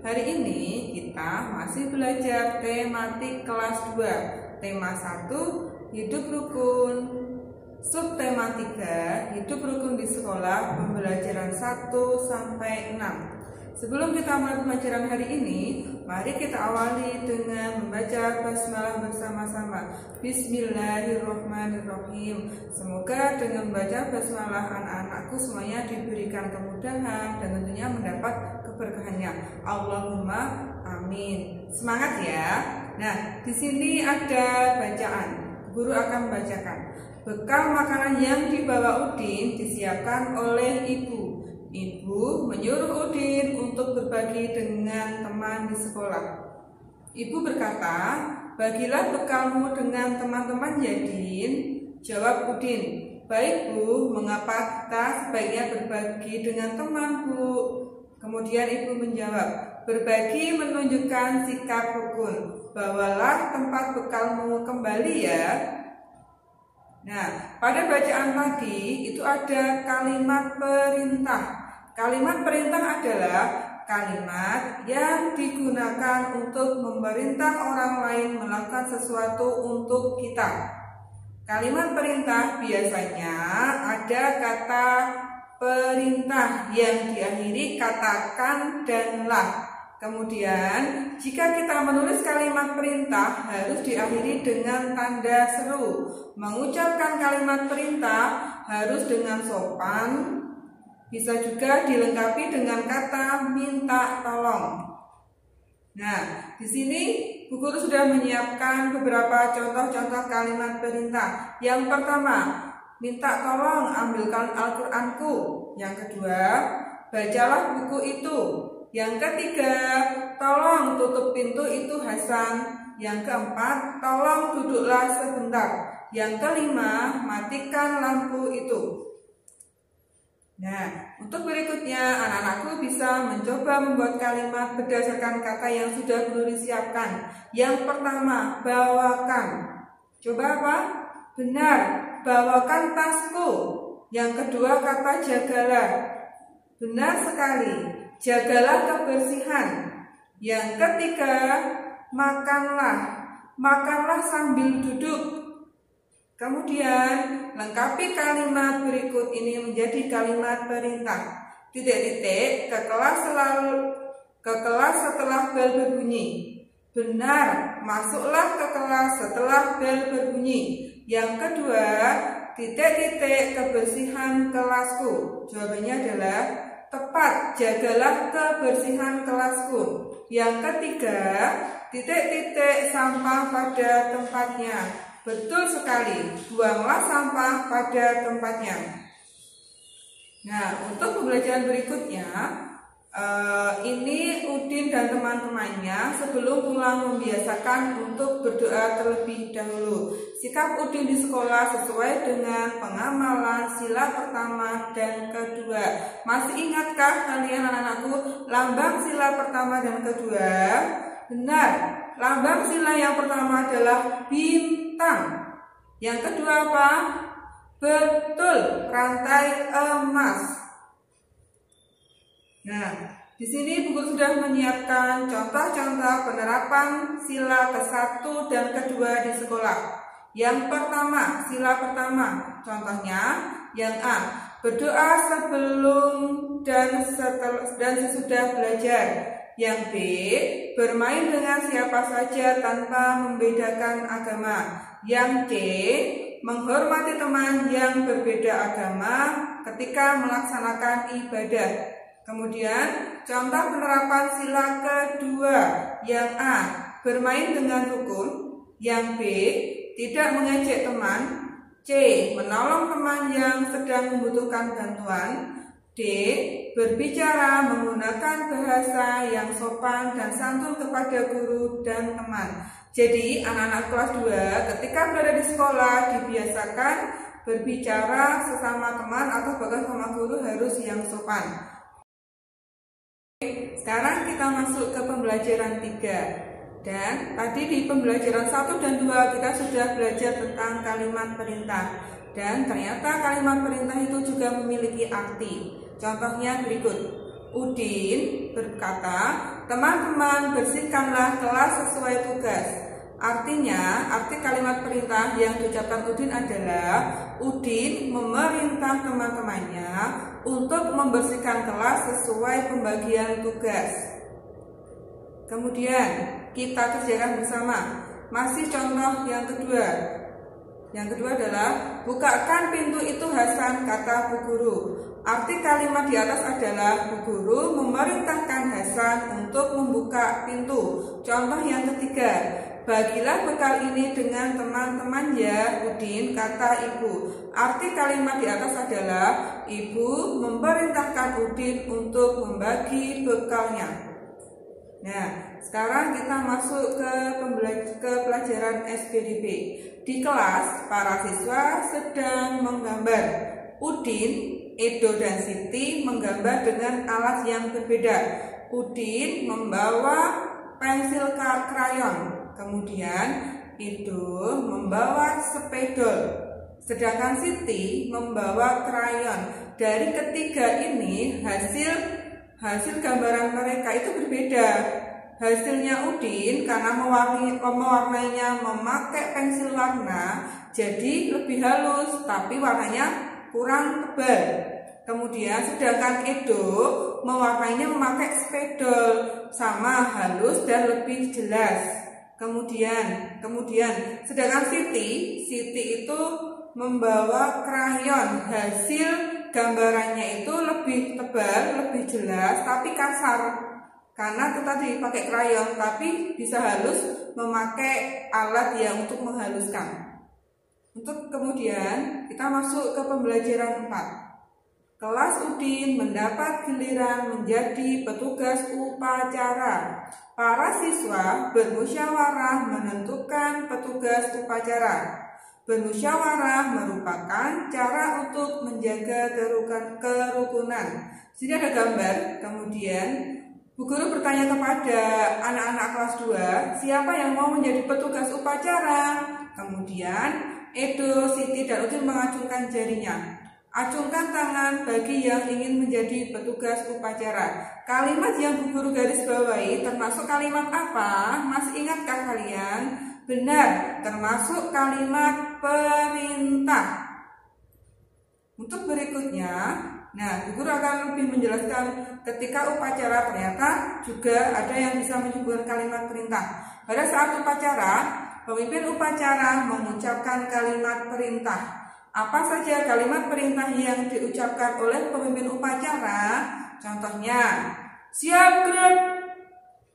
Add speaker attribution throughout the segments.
Speaker 1: Hari ini kita masih belajar tematik kelas 2. Tema 1, hidup rukun. Subtema 3, hidup rukun di sekolah, pembelajaran 1 sampai 6. Sebelum kita mulai pembelajaran hari ini, mari kita awali dengan membaca basmalah bersama-sama. Bismillahirrahmanirrahim. Semoga dengan membaca basmalah anak-anakku semuanya diberikan kemudahan dan tentunya mendapat keberkahannya. Allahumma amin. Semangat ya. Nah, di sini ada bacaan. Guru akan membacakan. Bekal makanan yang dibawa Udin disiapkan oleh ibu. Ibu menyuruh Udin untuk berbagi dengan teman di sekolah. Ibu berkata, "Bagilah bekalmu dengan teman-teman ya, Din." Jawab Udin, "Baik Bu, mengapa kita sebaiknya berbagi dengan teman Bu?" Kemudian ibu menjawab, "Berbagi menunjukkan sikap rukun. Bawalah tempat bekalmu kembali ya." Nah, pada bacaan tadi itu ada kalimat perintah. Kalimat perintah adalah kalimat yang digunakan untuk memerintah orang lain melakukan sesuatu untuk kita. Kalimat perintah biasanya ada kata perintah yang diakhiri kata kan dan lah. Kemudian, jika kita menulis kalimat perintah harus diakhiri dengan tanda seru. Mengucapkan kalimat perintah harus dengan sopan. Bisa juga dilengkapi dengan kata minta tolong. Nah, di sini Bu Guru sudah menyiapkan beberapa contoh-contoh kalimat perintah. Yang pertama, minta tolong ambilkan Al-Qur'anku. Yang kedua, bacalah buku itu. Yang ketiga, tolong tutup pintu itu Hasan. Yang keempat, tolong duduklah sebentar. Yang kelima, matikan lampu itu. Nah, untuk berikutnya anak-anakku bisa mencoba membuat kalimat berdasarkan kata yang sudah Guru siapkan. Yang pertama, bawakan. Coba apa? Benar, bawakan tasku. Yang kedua, kata jagalah. Benar sekali, jagalah kebersihan. Yang ketiga, makanlah. Makanlah sambil duduk. Kemudian, lengkapi kalimat berikut ini menjadi kalimat perintah. Titik-titik, ke kelas setelah bel berbunyi. Benar, masuklah ke kelas setelah bel berbunyi. Yang kedua, titik-titik, kebersihan kelasku. Jawabannya adalah tepat, jagalah kebersihan kelasku. Yang ketiga, titik-titik, sampah pada tempatnya. Betul sekali, buanglah sampah pada tempatnya. Nah, untuk pembelajaran berikutnya, ini Udin dan teman-temannya sebelum pulang membiasakan untuk berdoa terlebih dahulu. Sikap Udin di sekolah sesuai dengan pengamalan sila pertama dan kedua. Masih ingatkah kalian anak-anakku lambang sila pertama dan kedua? Benar, lambang sila yang pertama adalah bintang. Yang kedua apa? Betul, rantai emas. Nah, di sini buku sudah menyiapkan contoh-contoh penerapan sila ke-1 dan ke-2 di sekolah. Yang pertama, sila pertama. Contohnya, yang A, berdoa sebelum dan sesudah belajar. Yang B, bermain dengan siapa saja tanpa membedakan agama. Yang C, menghormati teman yang berbeda agama ketika melaksanakan ibadah. Kemudian, contoh penerapan sila kedua. Yang A, bermain dengan rukun. Yang B, tidak mengejek teman. C, menolong teman yang sedang membutuhkan bantuan. D, berbicara menggunakan bahasa yang sopan dan santun kepada guru dan teman. Jadi anak-anak kelas 2 ketika berada di sekolah dibiasakan berbicara sesama teman atau bahkan sama guru harus yang sopan. Sekarang kita masuk ke pembelajaran 3. Dan tadi di pembelajaran 1 dan 2 kita sudah belajar tentang kalimat perintah. Dan ternyata kalimat perintah itu juga memiliki arti. Contohnya berikut. Udin berkata, "Teman-teman, bersihkanlah kelas sesuai tugas." Artinya, arti kalimat perintah yang diucapkan Udin adalah Udin memerintah teman-temannya untuk membersihkan kelas sesuai pembagian tugas. Kemudian kita kerjakan bersama. Masih contoh yang kedua. Yang kedua adalah bukakan pintu itu Hasan, kata Bu Guru. Arti kalimat di atas adalah Bu Guru memerintahkan Hasan untuk membuka pintu. Contoh yang ketiga, bagilah bekal ini dengan teman-teman ya Udin, kata Ibu. Arti kalimat di atas adalah Ibu memerintahkan Udin untuk membagi bekalnya. Nah, sekarang kita masuk ke pelajaran SPDB. Di kelas, para siswa sedang menggambar. Udin, Edo, dan Siti menggambar dengan alat yang berbeda. Udin membawa pensil krayon, kemudian Edo membawa spidol, sedangkan Siti membawa krayon. Dari ketiga ini hasil gambaran mereka itu berbeda. Hasilnya Udin karena mewarnainya memakai pensil warna jadi lebih halus, tapi warnanya kurang tebal. Kemudian sedangkan Edo mewarnainya memakai spidol, sama halus dan lebih jelas. Kemudian sedangkan Siti itu membawa krayon. Hasil gambarannya itu lebih tebal, lebih jelas, tapi kasar. Karena itu tadi pakai krayon, tapi bisa halus memakai alat yang untuk menghaluskan. Untuk kemudian kita masuk ke pembelajaran 4. Kelas Udin mendapat giliran menjadi petugas upacara. Para siswa bermusyawarah menentukan petugas upacara. Bermusyawarah merupakan cara untuk menjaga kerukunan. Sini ada gambar, kemudian Bu Guru bertanya kepada anak-anak kelas 2, siapa yang mau menjadi petugas upacara? Kemudian Edo, Siti, dan Udin mengacungkan jarinya. Acungkan tangan bagi yang ingin menjadi petugas upacara. Kalimat yang Bu Guru garis bawahi termasuk kalimat apa? Masih ingatkah kalian? Benar, termasuk kalimat perintah. Untuk berikutnya, Bu Guru akan lebih menjelaskan ketika upacara ternyata juga ada yang bisa menyebutkan kalimat perintah. Pada saat upacara, pemimpin upacara mengucapkan kalimat perintah. Apa saja kalimat perintah yang diucapkan oleh pemimpin upacara? Contohnya, siap gerak,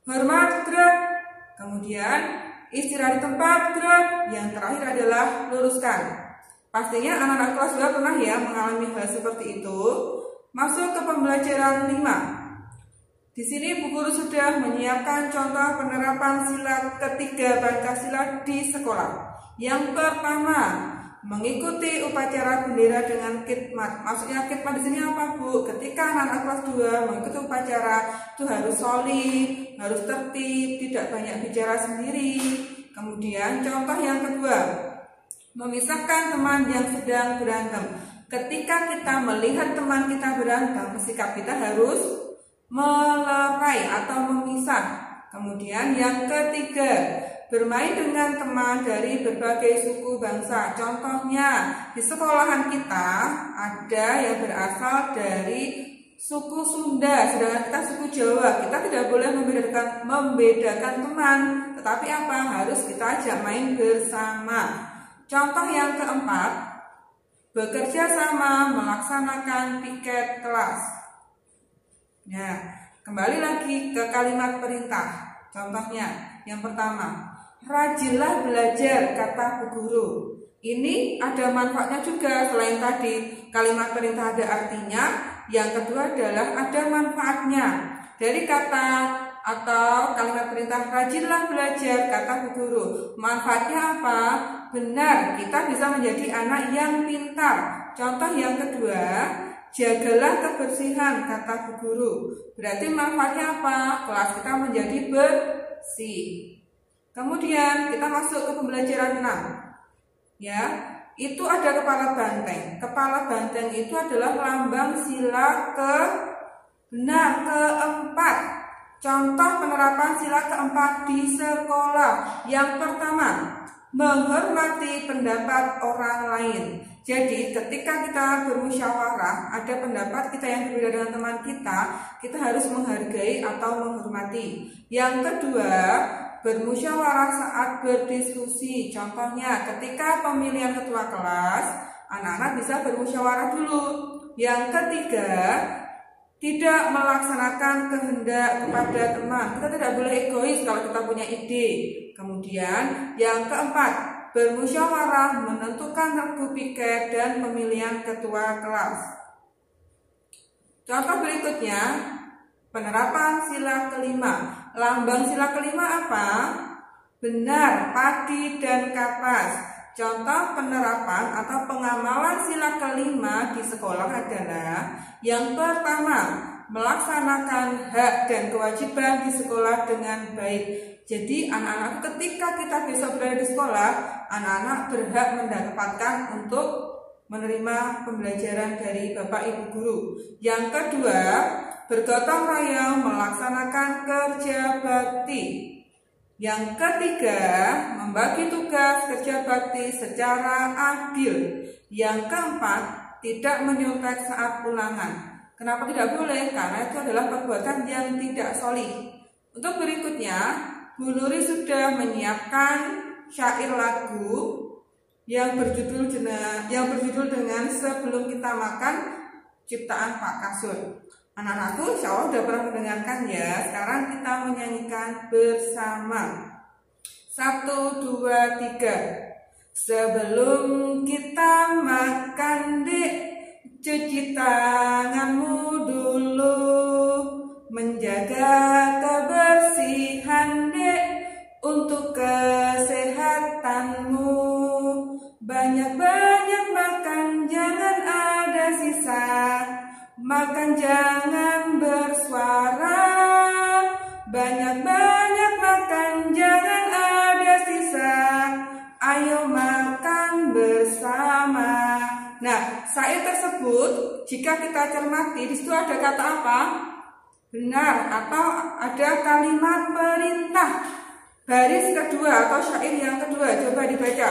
Speaker 1: hormat gerak, kemudian istirahat di tempat gerak, yang terakhir adalah luruskan. Pastinya anak-anak kelas 2 pernah ya mengalami hal seperti itu. Masuk ke pembelajaran 5. Di sini Bu Guru sudah menyiapkan contoh penerapan sila ketiga Pancasila di sekolah. Yang pertama, mengikuti upacara bendera dengan khidmat. Maksudnya khidmat di sini apa, Bu? Ketika anak-anak kelas 2 mengikuti upacara itu harus solid, harus tertib, tidak banyak bicara sendiri. Kemudian contoh yang kedua, memisahkan teman yang sedang berantem. Ketika kita melihat teman kita berantem, sikap kita harus melerai atau memisah. Kemudian yang ketiga, bermain dengan teman dari berbagai suku bangsa. Contohnya, di sekolahan kita ada yang berasal dari suku Sunda, sedangkan kita suku Jawa. Kita tidak boleh membedakan teman, tetapi apa? Harus kita ajak main bersama. Contoh yang keempat, bekerja sama melaksanakan piket kelas. Nah, kembali lagi ke kalimat perintah. Contohnya, yang pertama, rajinlah belajar, kata Bu Guru. Ini ada manfaatnya juga. Selain tadi kalimat perintah ada artinya, yang kedua adalah ada manfaatnya. Dari kata atau kalimat perintah rajinlah belajar, kata Bu Guru, manfaatnya apa? Benar, kita bisa menjadi anak yang pintar. Contoh yang kedua, jagalah kebersihan, kata Bu Guru. Berarti manfaatnya apa? Kelas kita menjadi bersih. Kemudian kita masuk ke pembelajaran 6. Ya, itu ada kepala banteng. Kepala banteng itu adalah lambang sila Benar. Keempat, contoh penerapan sila keempat di sekolah. Yang pertama, menghormati pendapat orang lain. Jadi ketika kita bermusyawarah, ada pendapat kita yang berbeda dengan teman kita harus menghargai atau menghormati. Yang kedua, bermusyawarah saat berdiskusi. Contohnya ketika pemilihan ketua kelas, anak-anak bisa bermusyawarah dulu. Yang ketiga, tidak melaksanakan kehendak kepada teman. Kita tidak boleh egois kalau kita punya ide. Kemudian yang keempat, bermusyawarah menentukan regu piket dan pemilihan ketua kelas. Contoh berikutnya, penerapan sila kelima. Lambang sila kelima apa? Benar, padi dan kapas. Contoh penerapan atau pengamalan sila kelima di sekolah adalah yang pertama, melaksanakan hak dan kewajiban di sekolah dengan baik. Jadi anak-anak ketika kita besok berada di sekolah, anak-anak berhak mendapatkan untuk menerima pembelajaran dari Bapak Ibu Guru. Yang kedua, bergotong royong melaksanakan kerja bakti. Yang ketiga, membagi tugas kerja bakti secara adil. Yang keempat, tidak menyontek saat ulangan. Kenapa tidak boleh? Karena itu adalah perbuatan yang tidak sholih. Untuk berikutnya, Bu Nuri sudah menyiapkan syair lagu yang berjudul dengan Sebelum Kita Makan, ciptaan Pak Kasur. Anak-anakku insya Allah sudah pernah mendengarkan ya. Sekarang kita menyanyikan bersama. 1, 2, 3. Sebelum kita makan, Dek, cuci tanganmu dulu. Menjaga kebersihan, Dek, untuk kesehatanmu. Banyak-banyak makan, jangan ada sisa. Makan jangan bersuara. Banyak-banyak makan, jangan ada sisa. Ayo makan bersama. Nah, syair tersebut jika kita cermati, di situ ada kata apa? Benar, atau ada kalimat perintah. Baris kedua atau syair yang kedua, coba dibaca.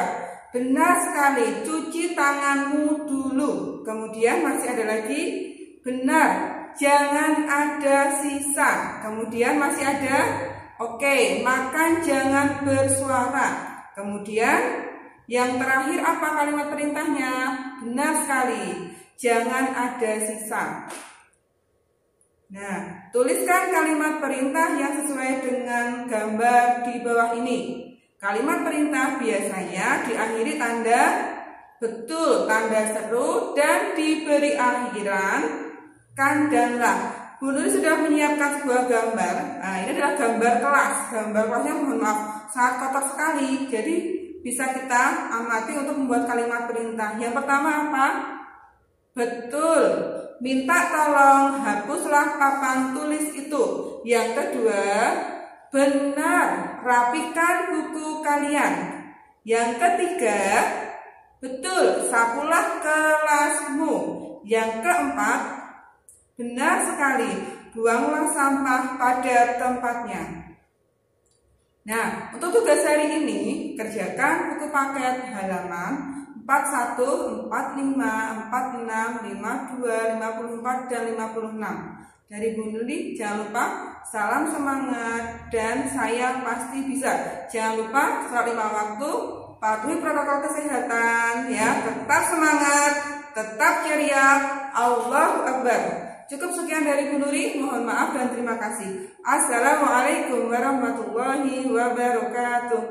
Speaker 1: Benar sekali, cuci tanganmu dulu. Kemudian masih ada lagi, benar, jangan ada sisa. Kemudian masih ada, oke, makan jangan bersuara. Kemudian yang terakhir apa kalimat perintahnya? Benar sekali, jangan ada sisa. Nah, tuliskan kalimat perintah yang sesuai dengan gambar di bawah ini. Kalimat perintah biasanya diakhiri tanda betul, tanda seru, dan diberi akhiran kan dan lah. Bu Nuri sudah menyiapkan sebuah gambar. Nah, ini adalah gambar kelas. Gambar kelasnya mohon maaf sangat kotor sekali. Jadi bisa kita amati untuk membuat kalimat perintah. Yang pertama apa? Betul. Minta tolong hapuslah papan tulis itu. Yang kedua, benar, rapikan buku kalian. Yang ketiga, betul, sapulah kelasmu. Yang keempat, benar sekali, buanglah sampah pada tempatnya. Nah, untuk tugas hari ini, kerjakan buku paket halaman 41, 45, 46, 52, 54, dan 56. Dari Bu Nuri, jangan lupa salam semangat dan saya pasti bisa. Jangan lupa sholat 5 waktu, patuhi protokol kesehatan ya, tetap semangat, tetap ceria. Allahu Akbar. Cukup sekian dari Bu Nuri, mohon maaf dan terima kasih. Assalamualaikum warahmatullahi wabarakatuh.